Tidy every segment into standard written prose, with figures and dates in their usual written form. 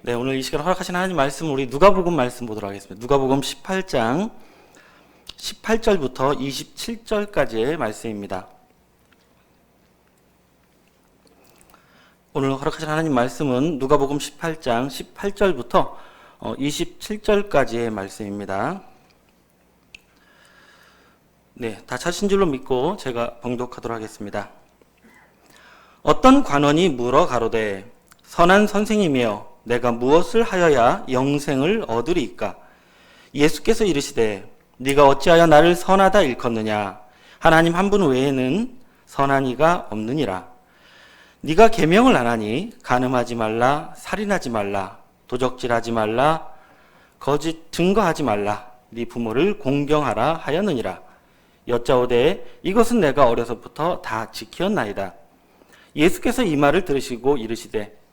네, 오늘 이 시간 허락하신 하나님 말씀 우리 누가복음 말씀 보도록 하겠습니다. 누가복음 18장 18절부터 27절까지의 말씀입니다. 오늘 허락하신 하나님 말씀은 누가복음 18장 18절부터 27절까지의 말씀입니다. 네, 다 찾으신 줄로 믿고 제가 봉독하도록 하겠습니다. 어떤 관원이 물어 가로되 선한 선생님이여 내가 무엇을 하여야 영생을 얻으리이까? 예수께서 이르시되 네가 어찌하여 나를 선하다 일컫느냐? 하나님 한 분 외에는 선한 이가 없느니라. 네가 계명을 안 하니 간음하지 말라, 살인하지 말라, 도적질하지 말라, 거짓 증거하지 말라, 네 부모를 공경하라 하였느니라. 여짜오되 이것은 내가 어려서부터 다 지켰나이다. 예수께서 이 말을 들으시고 이르시되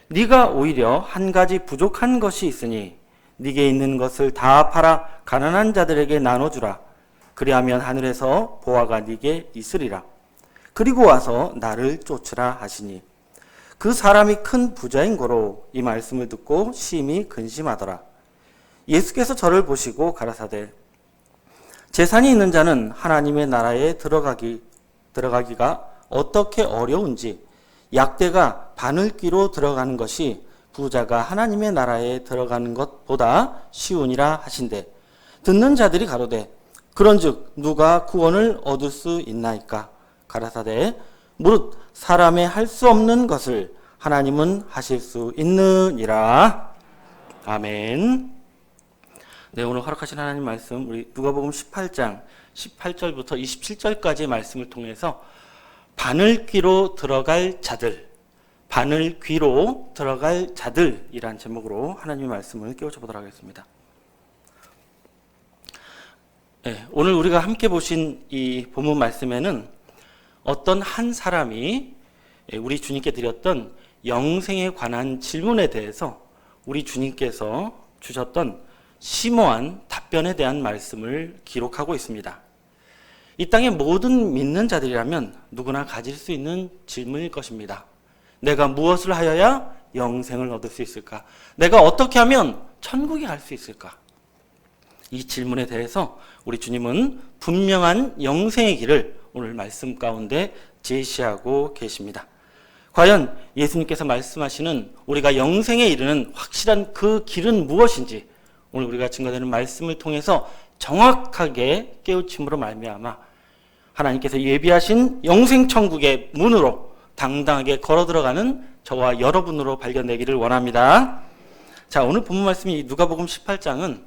네가 오히려 한 가지 부족한 것이 있으니 네게 있는 것을 다 팔아 가난한 자들에게 나눠주라. 그리하면 하늘에서 보화가 네게 있으리라. 그리고 와서 나를 쫓으라 하시니 그 사람이 큰 부자인 고로 이 말씀을 듣고 심히 근심하더라. 예수께서 저를 보시고 가라사대 재산이 있는 자는 하나님의 나라에 들어가기가 어떻게 어려운지 약대가 바늘귀로 들어가는 것이 부자가 하나님의 나라에 들어가는 것보다 쉬우니라 하신대. 듣는 자들이 가로되 그런즉 누가 구원을 얻을 수 있나이까? 가라사대 무릇 사람의 할 수 없는 것을 하나님은 하실 수 있느니라. 아멘. 네, 오늘 허락하신 하나님 말씀 우리 누가복음 18장 18절부터 27절까지의 말씀을 통해서 바늘귀로 들어갈 자들, 바늘귀로 들어갈 자들이란 제목으로 하나님의 말씀을 깨우쳐 보도록 하겠습니다. 네, 오늘 우리가 함께 보신 이 본문 말씀에는 어떤 한 사람이 우리 주님께 드렸던 영생에 관한 질문에 대해서 우리 주님께서 주셨던 심오한 답변에 대한 말씀을 기록하고 있습니다. 이 땅의 모든 믿는 자들이라면 누구나 가질 수 있는 질문일 것입니다. 내가 무엇을 하여야 영생을 얻을 수 있을까? 내가 어떻게 하면 천국에 갈 수 있을까? 이 질문에 대해서 우리 주님은 분명한 영생의 길을 오늘 말씀 가운데 제시하고 계십니다. 과연 예수님께서 말씀하시는 우리가 영생에 이르는 확실한 그 길은 무엇인지 오늘 우리가 증거되는 말씀을 통해서 정확하게 깨우침으로 말미암아 하나님께서 예비하신 영생천국의 문으로 당당하게 걸어 들어가는 저와 여러분으로 발견되기를 원합니다. 자, 오늘 본문 말씀이 누가복음 18장은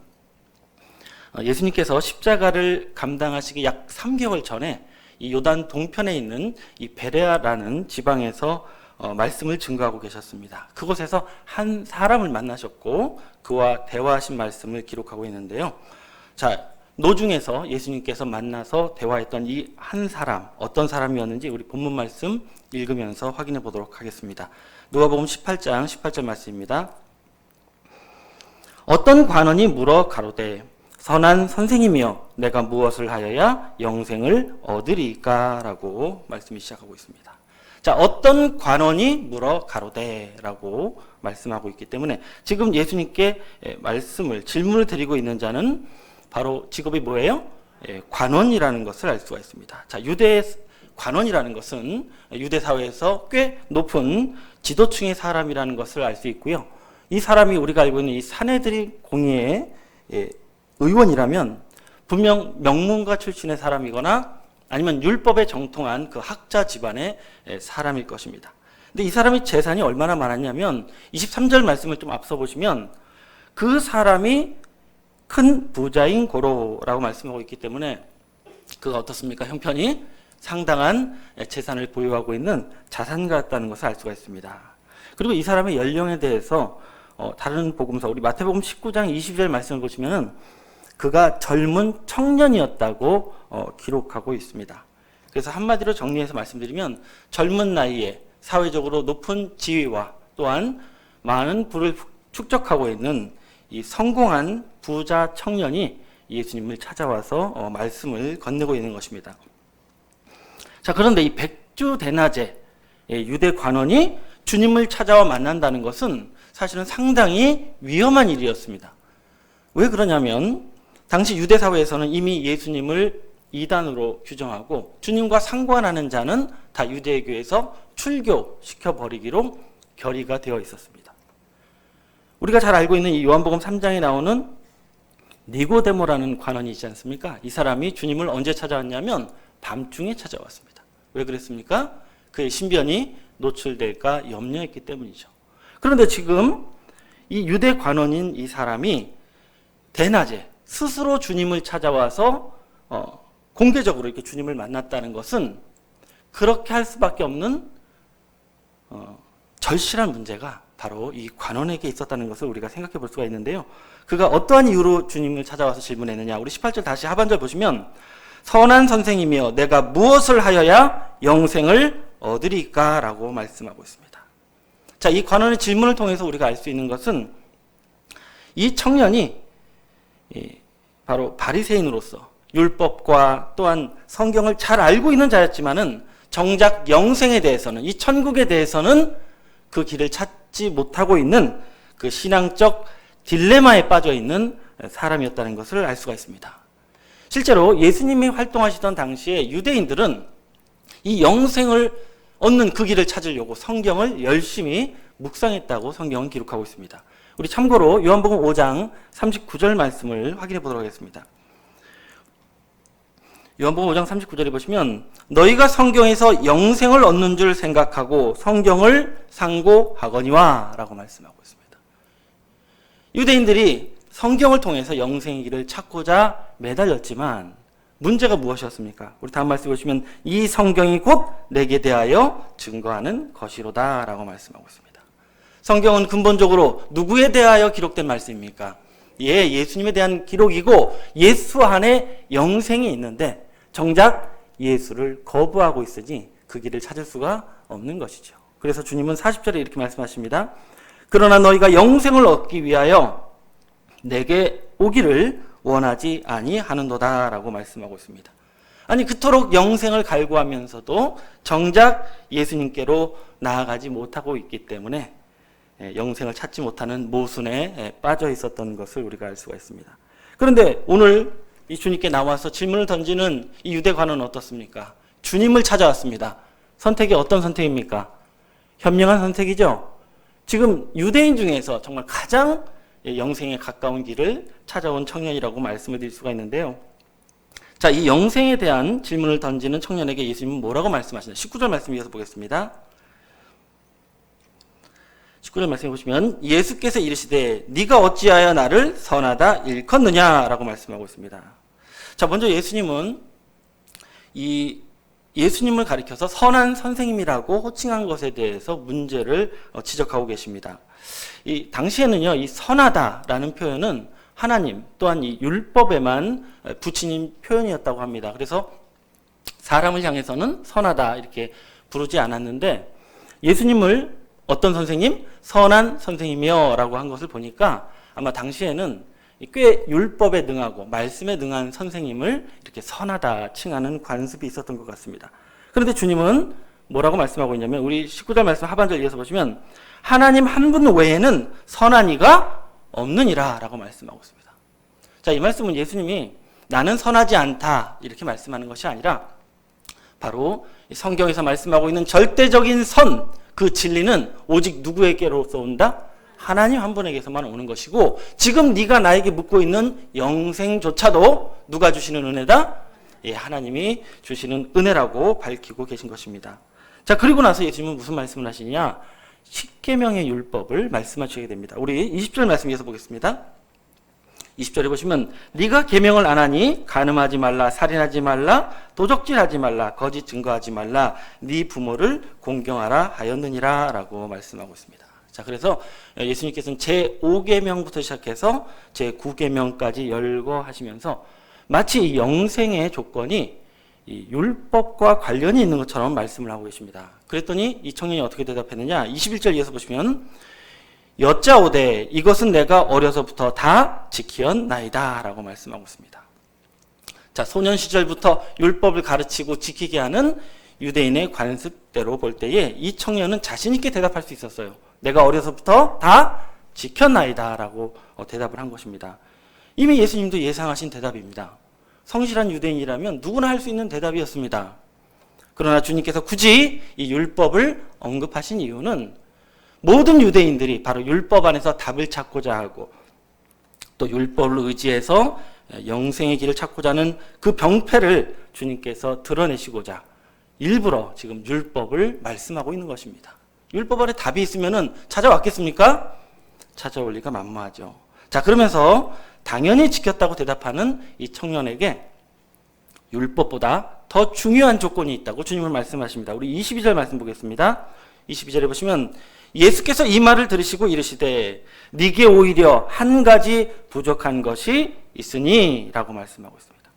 예수님께서 십자가를 감당하시기 약 3개월 전에 이 요단 동편에 있는 이 베레아라는 지방에서 말씀을 증거하고 계셨습니다. 그곳에서 한 사람을 만나셨고 그와 대화하신 말씀을 기록하고 있는데요. 자, 노중에서 예수님께서 만나서 대화했던 이 한 사람, 어떤 사람이었는지 우리 본문 말씀 읽으면서 확인해 보도록 하겠습니다. 누가복음 18장 18절 말씀입니다. 어떤 관원이 물어 가로되 선한 선생님이여 내가 무엇을 하여야 영생을 얻으리까? 라고 말씀이 시작하고 있습니다. 자, 어떤 관원이 물어 가로되 라고 말씀하고 있기 때문에 지금 예수님께 질문을 드리고 있는 자는 바로 직업이 뭐예요? 관원이라는 것을 알 수가 있습니다. 자, 유대 관원이라는 것은 유대 사회에서 꽤 높은 지도층의 사람이라는 것을 알 수 있고요. 이 사람이 우리가 알고 있는 이 사내들이 공의의 의원이라면 분명 명문가 출신의 사람이거나 아니면 율법에 정통한 그 학자 집안의 사람일 것입니다. 근데 이 사람이 재산이 얼마나 많았냐면 23절 말씀을 좀 앞서 보시면 그 사람이 큰 부자인 고로라고 말씀하고 있기 때문에 그가 어떻습니까? 형편이 상당한 재산을 보유하고 있는 자산가였다는 것을 알 수가 있습니다. 그리고 이 사람의 연령에 대해서 다른 복음서 우리 마태복음 19장 20절 말씀을 보시면 그가 젊은 청년이었다고 기록하고 있습니다. 그래서 한마디로 정리해서 말씀드리면 젊은 나이에 사회적으로 높은 지위와 또한 많은 부를 축적하고 있는 이 성공한 부자 청년이 예수님을 찾아와서 말씀을 건네고 있는 것입니다. 자, 그런데 이 백주 대낮에 유대 관원이 주님을 찾아와 만난다는 것은 사실은 상당히 위험한 일이었습니다. 왜 그러냐면 당시 유대 사회에서는 이미 예수님을 이단으로 규정하고 주님과 상관하는 자는 다 유대교에서 출교시켜 버리기로 결의가 되어 있었습니다. 우리가 잘 알고 있는 이 요한복음 3장에 나오는 니고데모라는 관원이 있지 않습니까? 이 사람이 주님을 언제 찾아왔냐면 밤중에 찾아왔습니다. 왜 그랬습니까? 그의 신변이 노출될까 염려했기 때문이죠. 그런데 지금 이 유대 관원인 이 사람이 대낮에 스스로 주님을 찾아와서 공개적으로 이렇게 주님을 만났다는 것은 그렇게 할 수밖에 없는 절실한 문제가 바로 이 관원에게 있었다는 것을 우리가 생각해 볼 수가 있는데요. 그가 어떠한 이유로 주님을 찾아와서 질문했느냐. 우리 18절 다시 하반절 보시면 선한 선생이며 내가 무엇을 하여야 영생을 얻으리까? 라고 말씀하고 있습니다. 자, 이 관원의 질문을 통해서 우리가 알 수 있는 것은 이 청년이 바로 바리새인으로서 율법과 또한 성경을 잘 알고 있는 자였지만은 정작 영생에 대해서는, 이 천국에 대해서는 그 길을 찾지 못하고 있는 그 신앙적 딜레마에 빠져 있는 사람이었다는 것을 알 수가 있습니다. 실제로 예수님이 활동하시던 당시에 유대인들은 이 영생을 얻는 그 길을 찾으려고 성경을 열심히 묵상했다고 성경은 기록하고 있습니다. 우리 참고로 요한복음 5장 39절 말씀을 확인해 보도록 하겠습니다. 요한복음 5장 39절에 보시면 너희가 성경에서 영생을 얻는 줄 생각하고 성경을 상고하거니와 라고 말씀하고 있습니다. 유대인들이 성경을 통해서 영생의 길을 찾고자 매달렸지만 문제가 무엇이었습니까? 우리 다음 말씀 보시면 이 성경이 곧 내게 대하여 증거하는 것이로다 라고 말씀하고 있습니다. 성경은 근본적으로 누구에 대하여 기록된 말씀입니까? 예수님에 대한 기록이고 예수 안에 영생이 있는데 정작 예수를 거부하고 있으니 그 길을 찾을 수가 없는 것이죠. 그래서 주님은 40절에 이렇게 말씀하십니다. 그러나 너희가 영생을 얻기 위하여 내게 오기를 원하지 아니하는도다 라고 말씀하고 있습니다. 아니 그토록 영생을 갈구하면서도 정작 예수님께로 나아가지 못하고 있기 때문에 영생을 찾지 못하는 모순에 빠져 있었던 것을 우리가 알 수가 있습니다. 그런데 오늘 이 주님께 나와서 질문을 던지는 이 유대 관원은 어떻습니까? 주님을 찾아왔습니다. 선택이 어떤 선택입니까? 현명한 선택이죠. 지금 유대인 중에서 정말 가장 영생에 가까운 길을 찾아온 청년이라고 말씀을 드릴 수가 있는데요. 자, 이 영생에 대한 질문을 던지는 청년에게 예수님은 뭐라고 말씀하시나요? 19절 말씀 이어서 보겠습니다. 19절 말씀해 보시면 예수께서 이르시되 네가 어찌하여 나를 선하다 일컫느냐라고 말씀하고 있습니다. 자, 먼저 예수님은 이 예수님을 가리켜서 선한 선생님이라고 호칭한 것에 대해서 문제를 지적하고 계십니다. 이 당시에는요, 이 선하다라는 표현은 하나님 또한 이 율법에만 붙인 표현이었다고 합니다. 그래서 사람을 향해서는 선하다 이렇게 부르지 않았는데 예수님을 어떤 선생님? 선한 선생님이여 라고 한 것을 보니까 아마 당시에는 꽤 율법에 능하고 말씀에 능한 선생님을 이렇게 선하다 칭하는 관습이 있었던 것 같습니다. 그런데 주님은 뭐라고 말씀하고 있냐면 우리 19절 말씀 하반절 이어서 보시면 하나님 한 분 외에는 선한 이가 없느니라 라고 말씀하고 있습니다. 자, 이 말씀은 예수님이 나는 선하지 않다 이렇게 말씀하는 것이 아니라 바로 성경에서 말씀하고 있는 절대적인 선, 그 진리는 오직 누구에게로서 온다? 하나님 한 분에게서만 오는 것이고 지금 네가 나에게 묻고 있는 영생조차도 누가 주시는 은혜다? 예, 하나님이 주시는 은혜라고 밝히고 계신 것입니다. 자, 그리고 나서 예수님은 무슨 말씀을 하시냐? 십계명의 율법을 말씀하시게 됩니다. 우리 20절 말씀 이어서 보겠습니다. 20절에 보시면 네가 계명을 안 하니 간음하지 말라, 살인하지 말라, 도적질하지 말라, 거짓 증거하지 말라, 네 부모를 공경하라 하였느니라 라고 말씀하고 있습니다. 자, 그래서 예수님께서는 제5계명부터 시작해서 제9계명까지 열거하시면서 마치 이 영생의 조건이 이 율법과 관련이 있는 것처럼 말씀을 하고 계십니다. 그랬더니 이 청년이 어떻게 대답했느냐? 21절 이어서 보시면 여짜오되 이것은 내가 어려서부터 다 지키었나이다 라고 말씀하고 있습니다. 자, 소년 시절부터 율법을 가르치고 지키게 하는 유대인의 관습대로 볼 때에 이 청년은 자신 있게 대답할 수 있었어요. 내가 어려서부터 다 지켰나이다 라고 대답을 한 것입니다. 이미 예수님도 예상하신 대답입니다. 성실한 유대인이라면 누구나 할 수 있는 대답이었습니다. 그러나 주님께서 굳이 이 율법을 언급하신 이유는 모든 유대인들이 바로 율법 안에서 답을 찾고자 하고 또 율법을 의지해서 영생의 길을 찾고자 하는 그 병폐를 주님께서 드러내시고자 일부러 지금 율법을 말씀하고 있는 것입니다. 율법 안에 답이 있으면 찾아왔겠습니까? 찾아올 리가 만무하죠. 자, 그러면서 당연히 지켰다고 대답하는 이 청년에게 율법보다 더 중요한 조건이 있다고 주님은 말씀하십니다. 우리 22절 말씀 보겠습니다. 22절에 보시면 예수께서 이 말을 들으시고 이르시되 네게 오히려 한 가지 부족한 것이 있으니 라고 말씀하고 있습니다.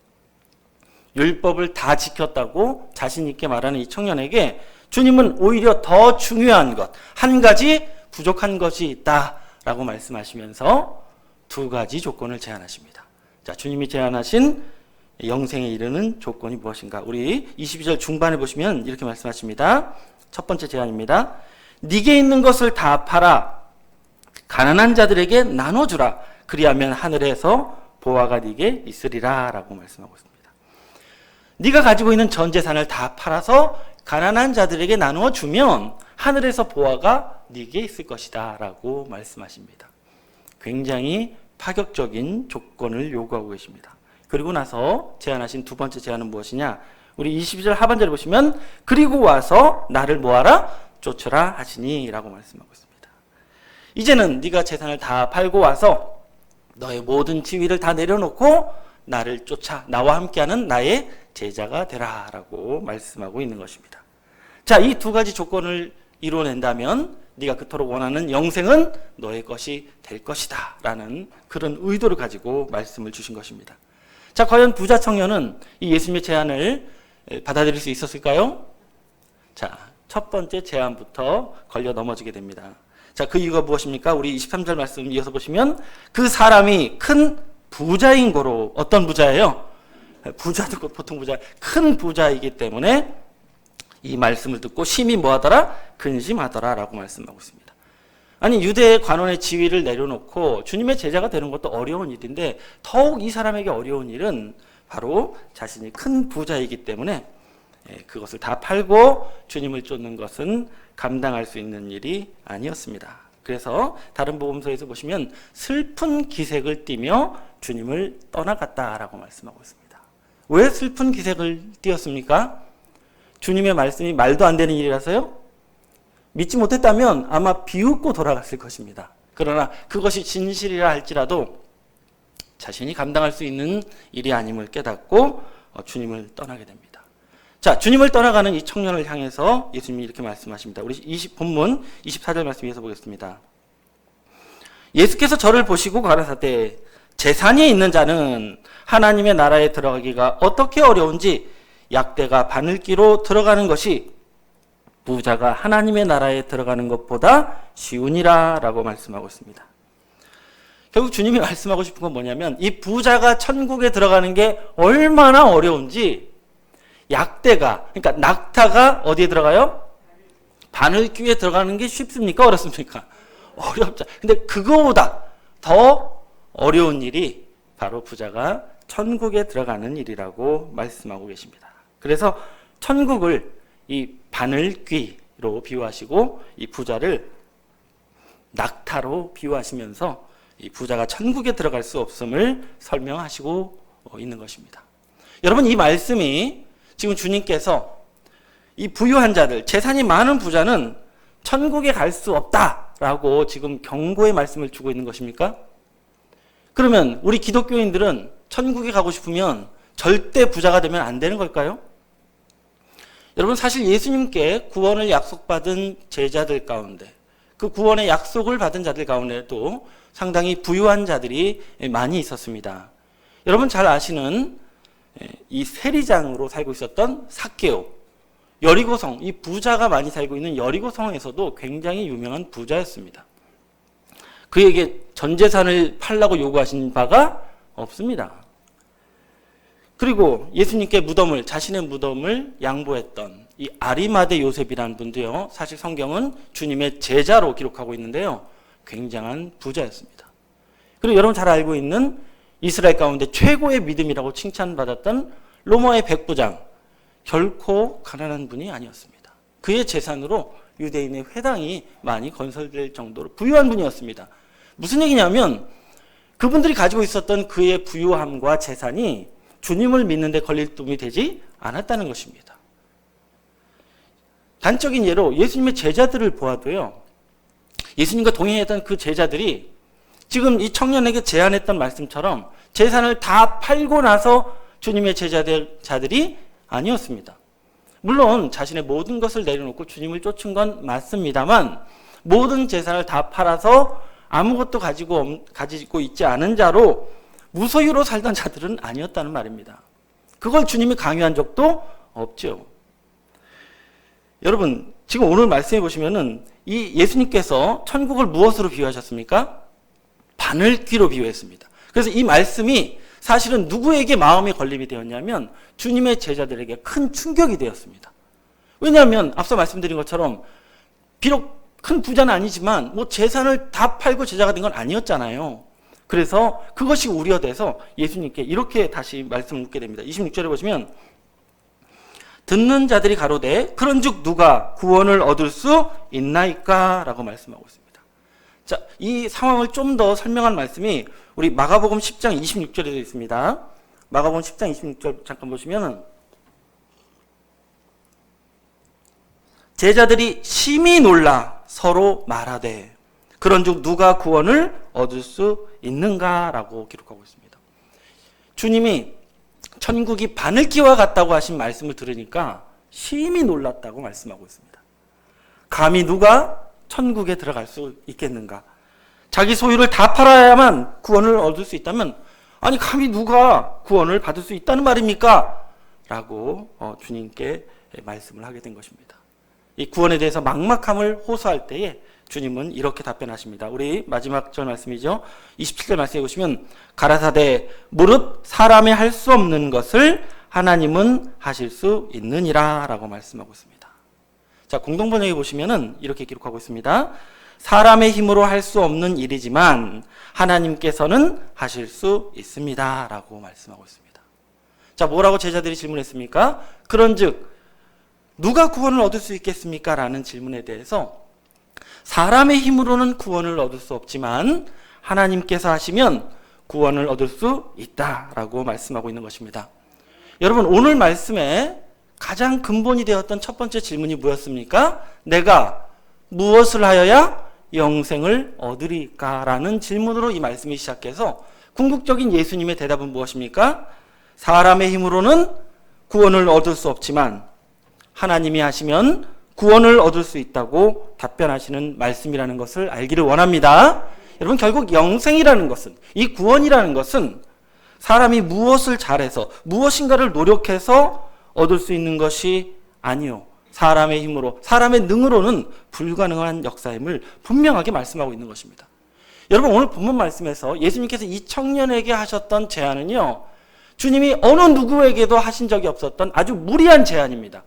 율법을 다 지켰다고 자신 있게 말하는 이 청년에게 주님은 오히려 더 중요한 것, 한 가지 부족한 것이 있다라고 말씀하시면서 두 가지 조건을 제안하십니다. 자, 주님이 제안하신 영생에 이르는 조건이 무엇인가? 우리 22절 중반에 보시면 이렇게 말씀하십니다. 첫 번째 제안입니다. 네게 있는 것을 다 팔아 가난한 자들에게 나눠주라. 그리하면 하늘에서 보화가 네게 있으리라 라고 말씀하고 있습니다. 네가 가지고 있는 전 재산을 다 팔아서 가난한 자들에게 나누어 주면 하늘에서 보화가 네게 있을 것이다 라고 말씀하십니다. 굉장히 파격적인 조건을 요구하고 계십니다. 그리고 나서 제안하신 두 번째 제안은 무엇이냐? 우리 22절 하반절에 보시면 그리고 와서 나를 뭐하라? 쫓으라 하시니 라고 말씀하고 있습니다. 이제는 네가 재산을 다 팔고 와서 너의 모든 지위를 다 내려놓고 나를 쫓아 나와 함께하는 나의 제자가 되라 라고 말씀하고 있는 것입니다. 자, 이 두 가지 조건을 이루어낸다면 네가 그토록 원하는 영생은 너의 것이 될 것이다 라는 그런 의도를 가지고 말씀을 주신 것입니다. 자, 과연 부자 청년은 이 예수님의 제안을 받아들일 수 있었을까요? 자, 첫 번째 제안부터 걸려 넘어지게 됩니다. 자, 그 이유가 무엇입니까? 우리 23절 말씀 이어서 보시면 그 사람이 큰 부자인 고로, 어떤 부자예요? 부자도 보통 부자, 큰 부자이기 때문에 이 말씀을 듣고 심히 뭐하더라? 근심하더라 라고 말씀하고 있습니다. 아니, 유대 관원의 지위를 내려놓고 주님의 제자가 되는 것도 어려운 일인데 더욱 이 사람에게 어려운 일은 바로 자신이 큰 부자이기 때문에 그것을 다 팔고 주님을 쫓는 것은 감당할 수 있는 일이 아니었습니다. 그래서 다른 복음서에서 보시면 슬픈 기색을 띠며 주님을 떠나갔다라고 말씀하고 있습니다. 왜 슬픈 기색을 띠었습니까? 주님의 말씀이 말도 안 되는 일이라서요? 믿지 못했다면 아마 비웃고 돌아갔을 것입니다. 그러나 그것이 진실이라 할지라도 자신이 감당할 수 있는 일이 아님을 깨닫고 주님을 떠나게 됩니다. 자, 주님을 떠나가는 이 청년을 향해서 예수님이 이렇게 말씀하십니다. 우리 본문 24절 말씀 이어서 보겠습니다. 예수께서 저를 보시고 가라사대 재산이 있는 자는 하나님의 나라에 들어가기가 어떻게 어려운지 약대가 바늘기로 들어가는 것이 부자가 하나님의 나라에 들어가는 것보다 쉬우니라 라고 말씀하고 있습니다. 결국 주님이 말씀하고 싶은 건 뭐냐면 이 부자가 천국에 들어가는 게 얼마나 어려운지 약대가, 그러니까 낙타가 어디에 들어가요? 바늘귀에 들어가는 게 쉽습니까? 어렵습니까? 어렵죠. 근데 그거보다 더 어려운 일이 바로 부자가 천국에 들어가는 일이라고 말씀하고 계십니다. 그래서 천국을 이 바늘귀로 비유하시고 이 부자를 낙타로 비유하시면서 이 부자가 천국에 들어갈 수 없음을 설명하시고 있는 것입니다. 여러분, 이 말씀이 지금 주님께서 이 부유한 자들, 재산이 많은 부자는 천국에 갈 수 없다라고 지금 경고의 말씀을 주고 있는 것입니까? 그러면 우리 기독교인들은 천국에 가고 싶으면 절대 부자가 되면 안 되는 걸까요? 여러분, 사실 예수님께 구원을 약속받은 제자들 가운데, 그 구원의 약속을 받은 자들 가운데도 상당히 부유한 자들이 많이 있었습니다. 여러분 잘 아시는 이 세리장으로 살고 있었던 삭개오, 여리고성, 이 부자가 많이 살고 있는 여리고성에서도 굉장히 유명한 부자였습니다. 그에게 전 재산을 팔라고 요구하신 바가 없습니다. 그리고 예수님께 자신의 무덤을 양보했던 이 아리마대 요셉이라는 분도요, 사실 성경은 주님의 제자로 기록하고 있는데요, 굉장한 부자였습니다. 그리고 여러분 잘 알고 있는 이스라엘 가운데 최고의 믿음이라고 칭찬받았던 로마의 백부장, 결코 가난한 분이 아니었습니다. 그의 재산으로 유대인의 회당이 많이 건설될 정도로 부유한 분이었습니다. 무슨 얘기냐면 그분들이 가지고 있었던 그의 부유함과 재산이 주님을 믿는 데 걸릴 도움이 되지 않았다는 것입니다. 단적인 예로 예수님의 제자들을 보아도요, 예수님과 동행했던 그 제자들이 지금 이 청년에게 제안했던 말씀처럼 재산을 다 팔고 나서 주님의 제자들이 아니었습니다. 물론 자신의 모든 것을 내려놓고 주님을 쫓은 건 맞습니다만 모든 재산을 다 팔아서 아무것도 가지고 있지 않은 자로 무소유로 살던 자들은 아니었다는 말입니다. 그걸 주님이 강요한 적도 없죠. 여러분, 지금 오늘 말씀해 보시면은 이 예수님께서 천국을 무엇으로 비유하셨습니까? 바늘귀로 비유했습니다. 그래서 이 말씀이 사실은 누구에게 마음의 걸림이 되었냐면 주님의 제자들에게 큰 충격이 되었습니다. 왜냐하면 앞서 말씀드린 것처럼 비록 큰 부자는 아니지만 뭐 재산을 다 팔고 제자가 된 건 아니었잖아요. 그래서 그것이 우려돼서 예수님께 이렇게 다시 말씀을 묻게 됩니다. 26절에 보시면 듣는 자들이 가로되 그런즉 누가 구원을 얻을 수 있나이까? 라고 말씀하고 있습니다. 자, 이 상황을 좀 더 설명한 말씀이 우리 마가복음 10장 26절에 되어 있습니다. 마가복음 10장 26절 잠깐 보시면 제자들이 심히 놀라 서로 말하되 그런즉 누가 구원을 얻을 수 있는가라고 기록하고 있습니다. 주님이 천국이 바늘귀와 같다고 하신 말씀을 들으니까 심히 놀랐다고 말씀하고 있습니다. 감히 누가 천국에 들어갈 수 있겠는가? 자기 소유를 다 팔아야만 구원을 얻을 수 있다면 아니 감히 누가 구원을 받을 수 있다는 말입니까? 라고 주님께 말씀을 하게 된 것입니다. 이 구원에 대해서 막막함을 호소할 때에 주님은 이렇게 답변하십니다. 우리 마지막 절 말씀이죠. 27절 말씀해 보시면 가라사대 무릇 사람이 할 수 없는 것을 하나님은 하실 수 있느니라 라고 말씀하고 있습니다. 자, 공동번역에 보시면은 이렇게 기록하고 있습니다. 사람의 힘으로 할 수 없는 일이지만 하나님께서는 하실 수 있습니다 라고 말씀하고 있습니다. 자, 뭐라고 제자들이 질문했습니까? 그런즉 누가 구원을 얻을 수 있겠습니까? 라는 질문에 대해서 사람의 힘으로는 구원을 얻을 수 없지만 하나님께서 하시면 구원을 얻을 수 있다라고 말씀하고 있는 것입니다. 여러분, 오늘 말씀에 가장 근본이 되었던 첫 번째 질문이 뭐였습니까? 내가 무엇을 하여야 영생을 얻으리까? 라는 질문으로 이 말씀이 시작해서 궁극적인 예수님의 대답은 무엇입니까? 사람의 힘으로는 구원을 얻을 수 없지만 하나님이 하시면 구원을 얻을 수 있다고 답변하시는 말씀이라는 것을 알기를 원합니다. 여러분, 결국 영생이라는 것은, 이 구원이라는 것은 사람이 무엇을 잘해서 무엇인가를 노력해서 얻을 수 있는 것이 아니요, 사람의 힘으로, 사람의 능으로는 불가능한 역사임을 분명하게 말씀하고 있는 것입니다. 여러분, 오늘 본문 말씀에서 예수님께서 이 청년에게 하셨던 제안은요, 주님이 어느 누구에게도 하신 적이 없었던 아주 무리한 제안입니다.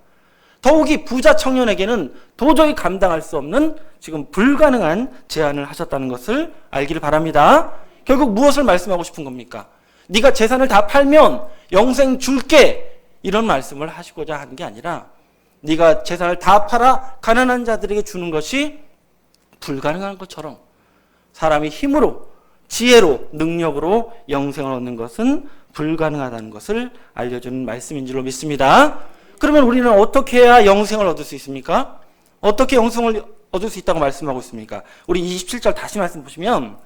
더욱이 부자 청년에게는 도저히 감당할 수 없는 지금 불가능한 제안을 하셨다는 것을 알기를 바랍니다. 결국 무엇을 말씀하고 싶은 겁니까? 네가 재산을 다 팔면 영생 줄게, 이런 말씀을 하시고자 하는 게 아니라 네가 재산을 다 팔아 가난한 자들에게 주는 것이 불가능한 것처럼 사람이 힘으로, 지혜로, 능력으로 영생을 얻는 것은 불가능하다는 것을 알려주는 말씀인 줄로 믿습니다. 그러면 우리는 어떻게 해야 영생을 얻을 수 있습니까? 어떻게 영생을 얻을 수 있다고 말씀하고 있습니까? 우리 27절 다시 말씀 보시면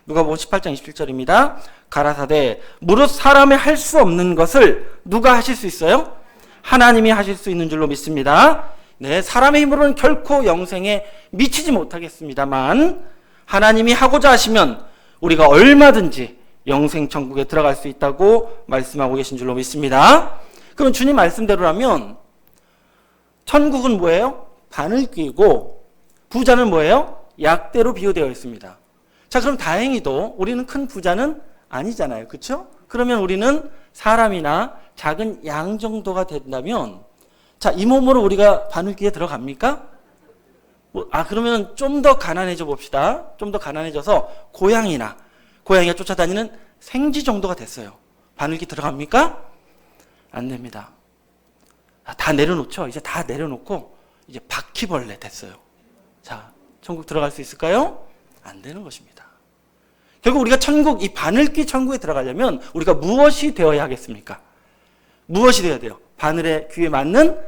누가복음 18장 27절입니다. 가라사대 무릇 사람이 할 수 없는 것을 누가 하실 수 있어요? 하나님이 하실 수 있는 줄로 믿습니다. 네, 사람의 힘으로는 결코 영생에 미치지 못하겠습니다만 하나님이 하고자 하시면 우리가 얼마든지 영생 천국에 들어갈 수 있다고 말씀하고 계신 줄로 믿습니다. 그럼 주님 말씀대로라면 천국은 뭐예요? 바늘귀고 부자는 뭐예요? 약대로 비유되어 있습니다. 자, 그럼 다행히도 우리는 큰 부자는 아니잖아요. 그렇죠? 그러면 우리는 사람이나 작은 양 정도가 된다면 자, 이 몸으로 우리가 바늘귀에 들어갑니까? 그러면 좀 더 가난해져 봅시다. 좀 더 가난해져서 고양이가 쫓아다니는 생쥐 정도가 됐어요. 바늘귀 들어갑니까? 안 됩니다. 다 내려놓죠. 이제 다 내려놓고 이제 바퀴벌레 됐어요. 자, 천국 들어갈 수 있을까요? 안 되는 것입니다. 결국 우리가 천국, 이 바늘귀 천국에 들어가려면 우리가 무엇이 되어야 하겠습니까? 무엇이 되어야 돼요? 바늘의 귀에 맞는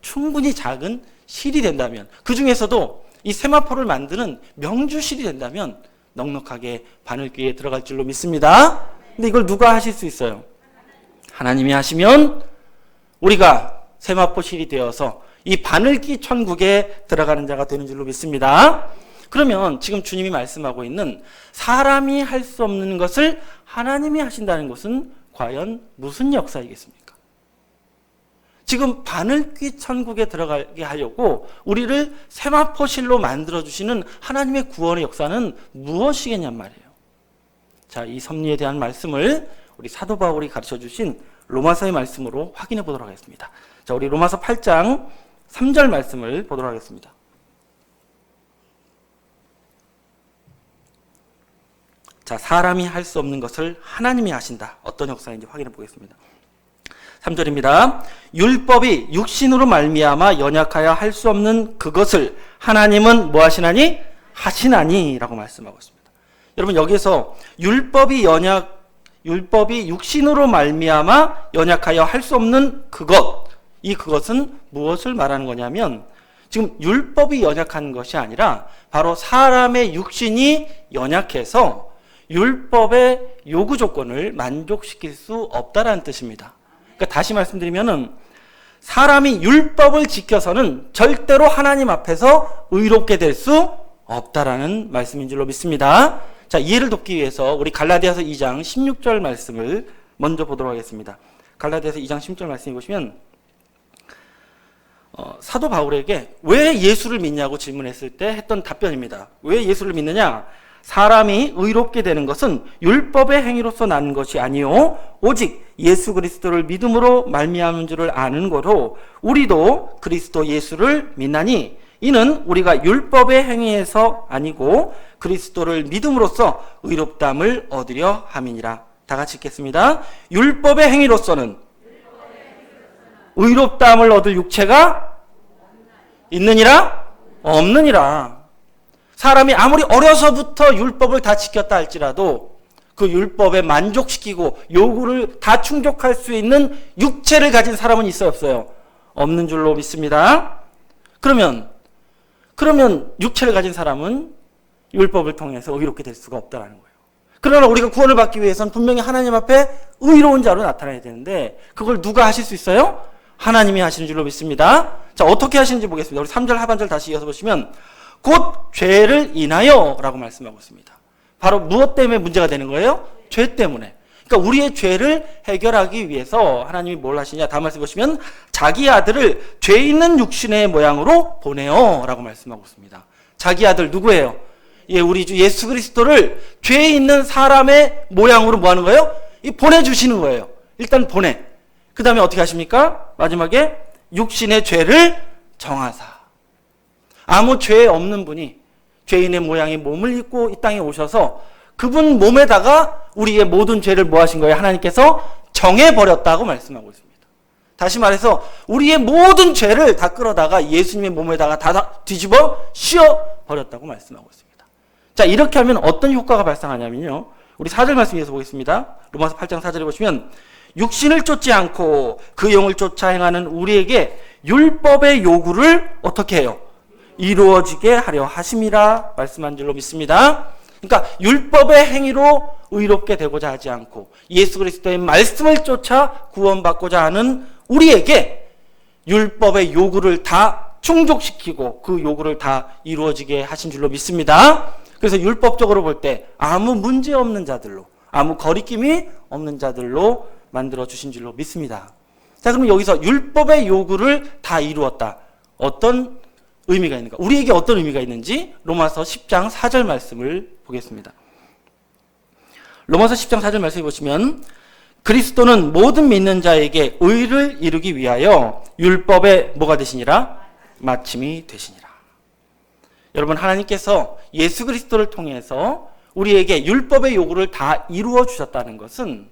충분히 작은 실이 된다면, 그 중에서도 이 세마포를 만드는 명주실이 된다면 넉넉하게 바늘귀에 들어갈 줄로 믿습니다. 근데 이걸 누가 하실 수 있어요? 하나님이 하시면 우리가 세마포실이 되어서 이 바늘귀 천국에 들어가는 자가 되는 줄로 믿습니다. 그러면 지금 주님이 말씀하고 있는 사람이 할 수 없는 것을 하나님이 하신다는 것은 과연 무슨 역사이겠습니까? 지금 바늘귀 천국에 들어가게 하려고 우리를 세마포실로 만들어주시는 하나님의 구원의 역사는 무엇이겠냔 말이에요. 자, 이 섭리에 대한 말씀을 우리 사도 바울이 가르쳐 주신 로마서의 말씀으로 확인해 보도록 하겠습니다. 자, 우리 로마서 8장 3절 말씀을 보도록 하겠습니다. 자, 사람이 할 수 없는 것을 하나님이 하신다. 어떤 역사인지 확인해 보겠습니다. 3절입니다. 율법이 육신으로 말미암아 연약하여 할 수 없는 그것을 하나님은 뭐 하시나니? 하시나니 라고 말씀하고 있습니다. 여러분, 여기서 율법이 육신으로 말미암아 연약하여 할 수 없는 그것, 이 그것은 무엇을 말하는 거냐면 지금 율법이 연약한 것이 아니라 바로 사람의 육신이 연약해서 율법의 요구 조건을 만족시킬 수 없다라는 뜻입니다. 그러니까 다시 말씀드리면은 사람이 율법을 지켜서는 절대로 하나님 앞에서 의롭게 될 수 없다라는 말씀인 줄로 믿습니다. 자, 이해를 돕기 위해서 우리 갈라디아서 2장 16절 말씀을 먼저 보도록 하겠습니다. 갈라디아서 2장 16절 말씀해 보시면 사도 바울에게 왜 예수를 믿냐고 질문했을 때 했던 답변입니다. 왜 예수를 믿느냐? 사람이 의롭게 되는 것은 율법의 행위로서 나는 것이 아니요 오직 예수 그리스도를 믿음으로 말미암은 줄을 아는 거로 우리도 그리스도 예수를 믿나니 이는 우리가 율법의 행위에서 아니고 그리스도를 믿음으로써 의롭다함을 얻으려 함이니라. 다 같이 읽겠습니다. 율법의 행위로서는 의롭다함을 얻을 육체가 있느니라? 없느니라. 사람이 아무리 어려서부터 율법을 다 지켰다 할지라도 그 율법에 만족시키고 요구를 다 충족할 수 있는 육체를 가진 사람은 있어요, 없어요? 없는 줄로 믿습니다. 그러면 육체를 가진 사람은 율법을 통해서 의롭게 될 수가 없다는 거예요. 그러나 우리가 구원을 받기 위해서는 분명히 하나님 앞에 의로운 자로 나타나야 되는데 그걸 누가 하실 수 있어요? 하나님이 하시는 줄로 믿습니다. 자, 어떻게 하시는지 보겠습니다. 우리 3절 하반절 다시 이어서 보시면 곧 죄를 인하여 라고 말씀하고 있습니다. 바로 무엇 때문에 문제가 되는 거예요? 죄 때문에. 그러니까 우리의 죄를 해결하기 위해서 하나님이 뭘 하시냐? 다음 말씀 보시면 자기 아들을 죄 있는 육신의 모양으로 보내요 라고 말씀하고 있습니다. 자기 아들 누구예요? 예, 우리 주 예수 그리스도를 죄 있는 사람의 모양으로 뭐 하는 거예요? 보내주시는 거예요. 일단 보내. 그 다음에 어떻게 하십니까? 마지막에 육신의 죄를 정하사. 아무 죄 없는 분이 죄인의 모양의 몸을 입고 이 땅에 오셔서 그분 몸에다가 우리의 모든 죄를 뭐 하신 거예요? 하나님께서 정해버렸다고 말씀하고 있습니다. 다시 말해서 우리의 모든 죄를 다 끌어다가 예수님의 몸에다가 다 뒤집어 씌워버렸다고 말씀하고 있습니다. 자, 이렇게 하면 어떤 효과가 발생하냐면요. 우리 4절 말씀에서 보겠습니다. 로마서 8장 4절에 보시면 육신을 쫓지 않고 그 영을 쫓아 행하는 우리에게 율법의 요구를 어떻게 해요? 이루어지게 하려 하심이라 말씀한 줄로 믿습니다. 그러니까 율법의 행위로 의롭게 되고자 하지 않고 예수 그리스도의 말씀을 쫓아 구원받고자 하는 우리에게 율법의 요구를 다 충족시키고 그 요구를 다 이루어지게 하신 줄로 믿습니다. 그래서 율법적으로 볼 때 아무 문제 없는 자들로, 아무 거리낌이 없는 자들로 만들어 주신 줄로 믿습니다. 자, 그럼 여기서 율법의 요구를 다 이루었다. 어떤 의미가 있는가? 우리에게 어떤 의미가 있는지 로마서 10장 4절 말씀을 보겠습니다. 로마서 10장 4절 말씀을 보시면 그리스도는 모든 믿는 자에게 의를 이루기 위하여 율법의 뭐가 되시니라? 마침이 되시니라. 여러분, 하나님께서 예수 그리스도를 통해서 우리에게 율법의 요구를 다 이루어 주셨다는 것은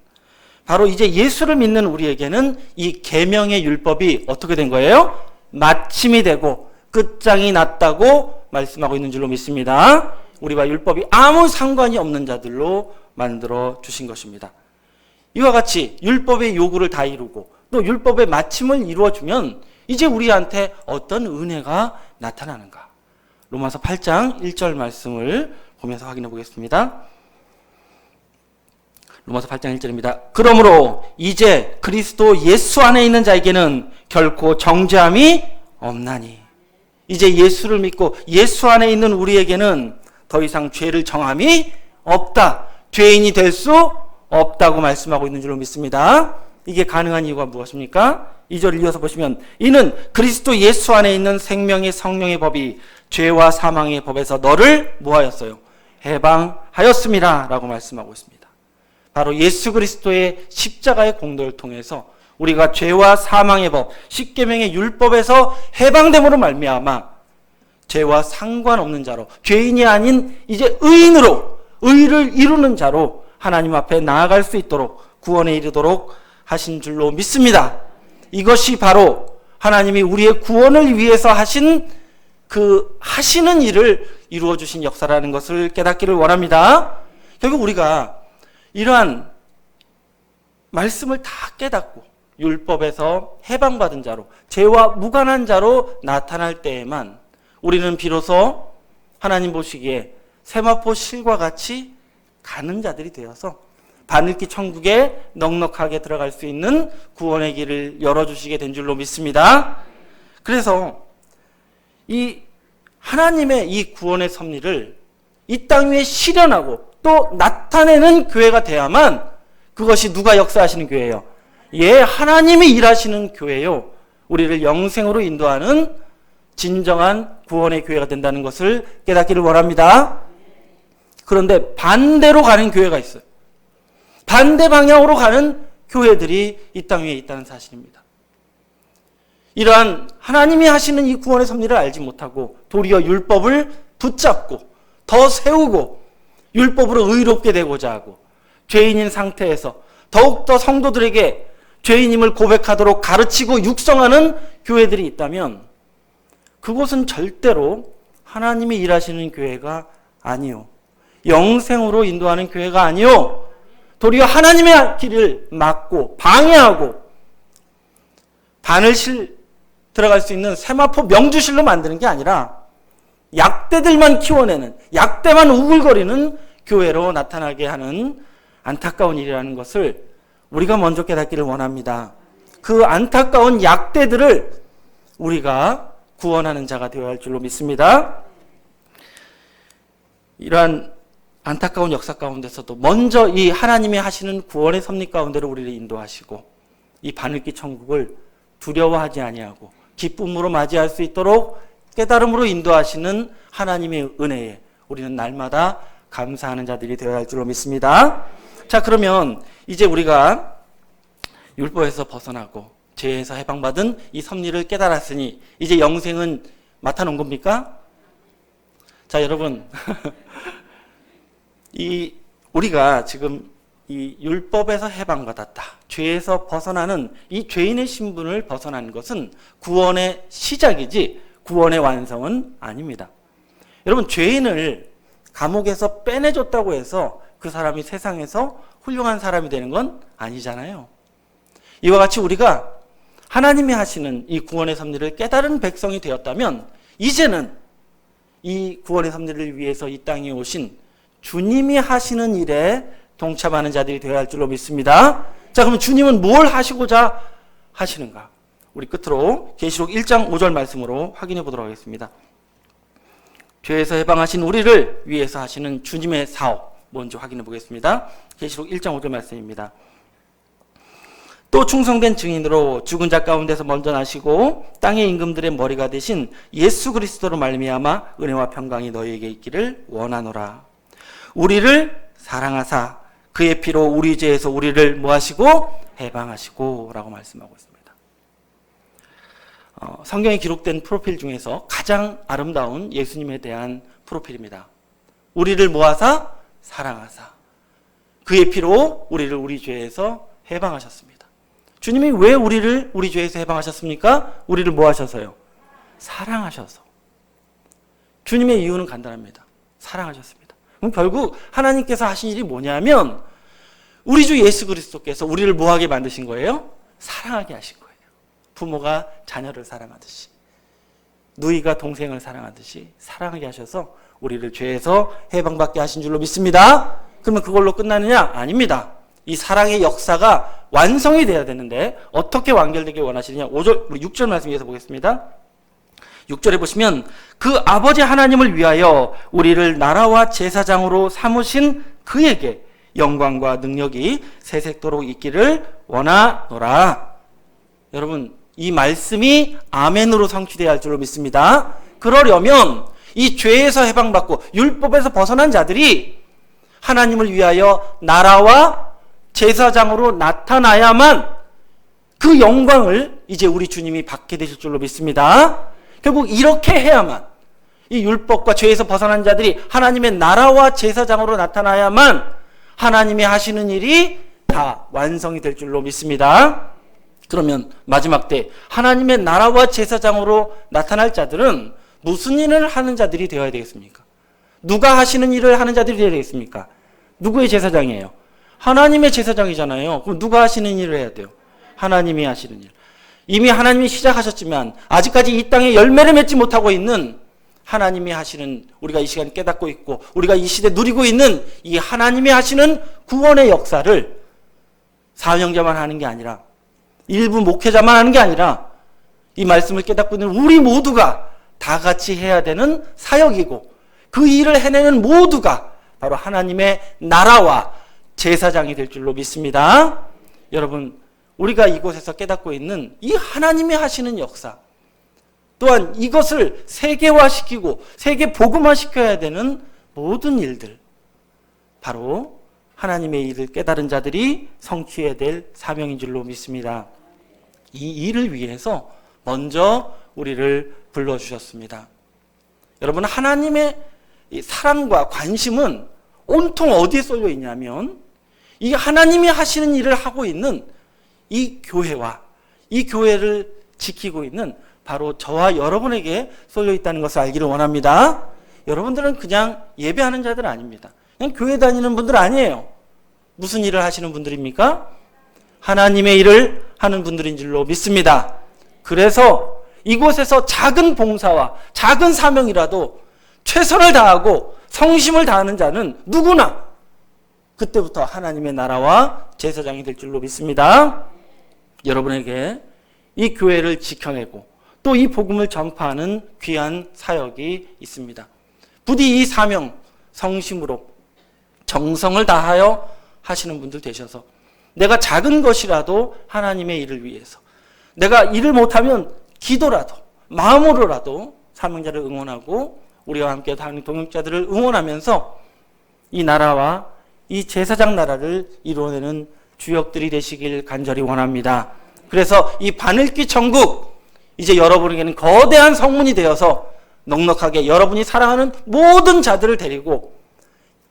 바로 이제 예수를 믿는 우리에게는 이 계명의 율법이 어떻게 된 거예요? 마침이 되고 끝장이 났다고 말씀하고 있는 줄로 믿습니다. 우리와 율법이 아무 상관이 없는 자들로 만들어 주신 것입니다. 이와 같이 율법의 요구를 다 이루고 또 율법의 마침을 이루어주면 이제 우리한테 어떤 은혜가 나타나는가? 로마서 8장 1절 말씀을 보면서 확인해 보겠습니다. 로마서 8장 1절입니다. 그러므로 이제 그리스도 예수 안에 있는 자에게는 결코 정죄함이 없나니. 이제 예수를 믿고 예수 안에 있는 우리에게는 더 이상 죄를 정함이 없다. 죄인이 될 수 없다고 말씀하고 있는 줄로 믿습니다. 이게 가능한 이유가 무엇입니까? 2절 이어서 보시면 이는 그리스도 예수 안에 있는 생명의 성령의 법이 죄와 사망의 법에서 너를 뭐하였어요? 해방하였습니다. 라고 말씀하고 있습니다. 바로 예수 그리스도의 십자가의 공로를 통해서 우리가 죄와 사망의 법, 십계명의 율법에서 해방됨으로 말미암아 죄와 상관없는 자로, 죄인이 아닌 이제 의인으로, 의를 이루는 자로 하나님 앞에 나아갈 수 있도록 구원에 이르도록 하신 줄로 믿습니다. 이것이 바로 하나님이 우리의 구원을 위해서 하신 그 하시는 일을 이루어 주신 역사라는 것을 깨닫기를 원합니다. 결국 우리가 이러한 말씀을 다 깨닫고 율법에서 해방받은 자로, 죄와 무관한 자로 나타날 때에만 우리는 비로소 하나님 보시기에 세마포 실과 같이 가는 자들이 되어서 바늘기 천국에 넉넉하게 들어갈 수 있는 구원의 길을 열어주시게 된 줄로 믿습니다. 그래서 이 하나님의 이 구원의 섭리를 이 땅 위에 실현하고 또 나타내는 교회가 돼야만 그것이 누가 역사하시는 교회예요? 하나님이 일하시는 교회요. 우리를 영생으로 인도하는 진정한 구원의 교회가 된다는 것을 깨닫기를 원합니다. 그런데 반대로 가는 교회가 있어요. 반대 방향으로 가는 교회들이 이 땅 위에 있다는 사실입니다. 이러한 하나님이 하시는 이 구원의 섭리를 알지 못하고 도리어 율법을 붙잡고 더 세우고 율법으로 의롭게 되고자 하고 죄인인 상태에서 더욱더 성도들에게 죄인임을 고백하도록 가르치고 육성하는 교회들이 있다면 그곳은 절대로 하나님이 일하시는 교회가 아니요, 영생으로 인도하는 교회가 아니요, 도리어 하나님의 길을 막고 방해하고 바늘실 들어갈 수 있는 세마포 명주실로 만드는 게 아니라 약대들만 키워내는, 약대만 우글거리는 교회로 나타나게 하는 안타까운 일이라는 것을 우리가 먼저 깨닫기를 원합니다. 그 안타까운 약대들을 우리가 구원하는 자가 되어야 할 줄로 믿습니다. 이러한 안타까운 역사 가운데서도 먼저 이 하나님이 하시는 구원의 섭리 가운데로 우리를 인도하시고 이 바늘기 천국을 두려워하지 아니하고 기쁨으로 맞이할 수 있도록 깨달음으로 인도하시는 하나님의 은혜에 우리는 날마다 감사하는 자들이 되어야 할 줄로 믿습니다. 자, 그러면 이제 우리가 율법에서 벗어나고 죄에서 해방받은 이 섭리를 깨달았으니 이제 영생은 맡아놓은 겁니까? 자, 여러분 우리가 지금 이 율법에서 해방받았다, 죄에서 벗어나는 이 죄인의 신분을 벗어난 것은 구원의 시작이지 구원의 완성은 아닙니다. 여러분, 죄인을 감옥에서 빼내줬다고 해서 그 사람이 세상에서 훌륭한 사람이 되는 건 아니잖아요. 이와 같이 우리가 하나님이 하시는 이 구원의 섭리를 깨달은 백성이 되었다면 이제는 이 구원의 섭리를 위해서 이 땅에 오신 주님이 하시는 일에 동참하는 자들이 되어야 할 줄로 믿습니다. 자, 그러면 주님은 뭘 하시고자 하시는가? 우리 끝으로 계시록 1장 5절 말씀으로 확인해 보도록 하겠습니다. 죄에서 해방하신 우리를 위해서 하시는 주님의 사업 먼저 확인해 보겠습니다. 계시록 1장 5절 말씀입니다. 또 충성된 증인으로 죽은 자 가운데서 먼저 나시고 땅의 임금들의 머리가 되신 예수 그리스도로 말미암아 은혜와 평강이 너희에게 있기를 원하노라. 우리를 사랑하사 그의 피로 우리 죄에서 우리를 뭐 하시고? 해방하시고 라고 말씀하고 있습니다. 성경에 기록된 프로필 중에서 가장 아름다운 예수님에 대한 프로필입니다. 우리를 모아사 사랑하사 그의 피로 우리를 우리 죄에서 해방하셨습니다. 주님이 왜 우리를 우리 죄에서 해방하셨습니까? 우리를 뭐 하셔서요? 사랑하셔서. 주님의 이유는 간단합니다. 사랑하셨습니다. 그럼 결국 하나님께서 하신 일이 뭐냐면 우리 주 예수 그리스도께서 우리를 뭐하게 만드신 거예요? 사랑하게 하신 거예요. 부모가 자녀를 사랑하듯이, 누이가 동생을 사랑하듯이 사랑하게 하셔서 우리를 죄에서 해방받게 하신 줄로 믿습니다. 그러면 그걸로 끝나느냐? 아닙니다. 이 사랑의 역사가 완성이 돼야 되는데 어떻게 완결되길 원하시느냐? 5절, 우리 6절 말씀 위에서 보겠습니다. 6절에 보시면 그 아버지 하나님을 위하여 우리를 나라와 제사장으로 삼으신 그에게 영광과 능력이 세세토록 있기를 원하노라. 여러분, 이 말씀이 아멘으로 성취되어야 할 줄로 믿습니다. 그러려면 이 죄에서 해방받고 율법에서 벗어난 자들이 하나님을 위하여 나라와 제사장으로 나타나야만 그 영광을 이제 우리 주님이 받게 되실 줄로 믿습니다. 결국 이렇게 해야만 이 율법과 죄에서 벗어난 자들이 하나님의 나라와 제사장으로 나타나야만 하나님이 하시는 일이 다 완성이 될 줄로 믿습니다. 그러면 마지막 때 하나님의 나라와 제사장으로 나타날 자들은 무슨 일을 하는 자들이 되어야 되겠습니까? 누가 하시는 일을 하는 자들이 되어야 되겠습니까? 누구의 제사장이에요? 하나님의 제사장이잖아요. 그럼 누가 하시는 일을 해야 돼요? 하나님이 하시는 일. 이미 하나님이 시작하셨지만 아직까지 이 땅에 열매를 맺지 못하고 있는 하나님이 하시는, 우리가 이 시간 깨닫고 있고 우리가 이 시대 누리고 있는 이 하나님이 하시는 구원의 역사를 사명자만 하는 게 아니라, 일부 목회자만 하는 게 아니라 이 말씀을 깨닫고 있는 우리 모두가 다 같이 해야 되는 사역이고, 그 일을 해내는 모두가 바로 하나님의 나라와 제사장이 될 줄로 믿습니다. 여러분, 우리가 이곳에서 깨닫고 있는 이 하나님이 하시는 역사, 또한 이것을 세계화시키고 세계 복음화시켜야 되는 모든 일들, 바로 하나님의 일을 깨달은 자들이 성취해야 될 사명인 줄로 믿습니다. 이 일을 위해서 먼저 우리를 불러주셨습니다. 여러분, 하나님의 이 사랑과 관심은 온통 어디에 쏠려 있냐면 이 하나님이 하시는 일을 하고 있는 이 교회와 이 교회를 지키고 있는 바로 저와 여러분에게 쏠려 있다는 것을 알기를 원합니다. 여러분들은 그냥 예배하는 자들 아닙니다. 그냥 교회 다니는 분들 아니에요. 무슨 일을 하시는 분들입니까? 하나님의 일을 하는 분들인 줄로 믿습니다. 그래서 이곳에서 작은 봉사와 작은 사명이라도 최선을 다하고 성심을 다하는 자는 누구나 그때부터 하나님의 나라와 제사장이 될 줄로 믿습니다. 여러분에게 이 교회를 지켜내고 또 이 복음을 전파하는 귀한 사역이 있습니다. 부디 이 사명 성심으로 정성을 다하여 하시는 분들 되셔서 내가 작은 것이라도 하나님의 일을 위해서, 내가 일을 못하면 기도라도 마음으로라도 사명자를 응원하고 우리와 함께 다니는 동역자들을 응원하면서 이 나라와 이 제사장 나라를 이루어내는 주역들이 되시길 간절히 원합니다. 그래서 이 바늘귀 천국, 이제 여러분에게는 거대한 성문이 되어서 넉넉하게 여러분이 사랑하는 모든 자들을 데리고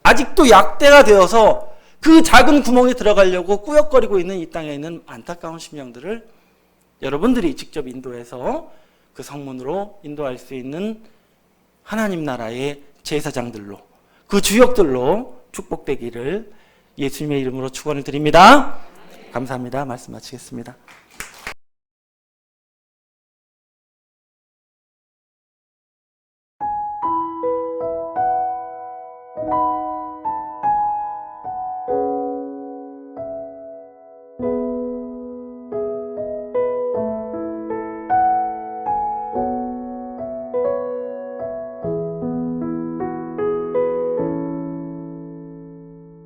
아직도 약대가 되어서 그 작은 구멍에 들어가려고 꾸역거리고 있는 이 땅에 있는 안타까운 심령들을 여러분들이 직접 인도해서 그 성문으로 인도할 수 있는 하나님 나라의 제사장들로, 그 주역들로 축복되기를 예수님의 이름으로 축원을 드립니다. 감사합니다. 말씀 마치겠습니다.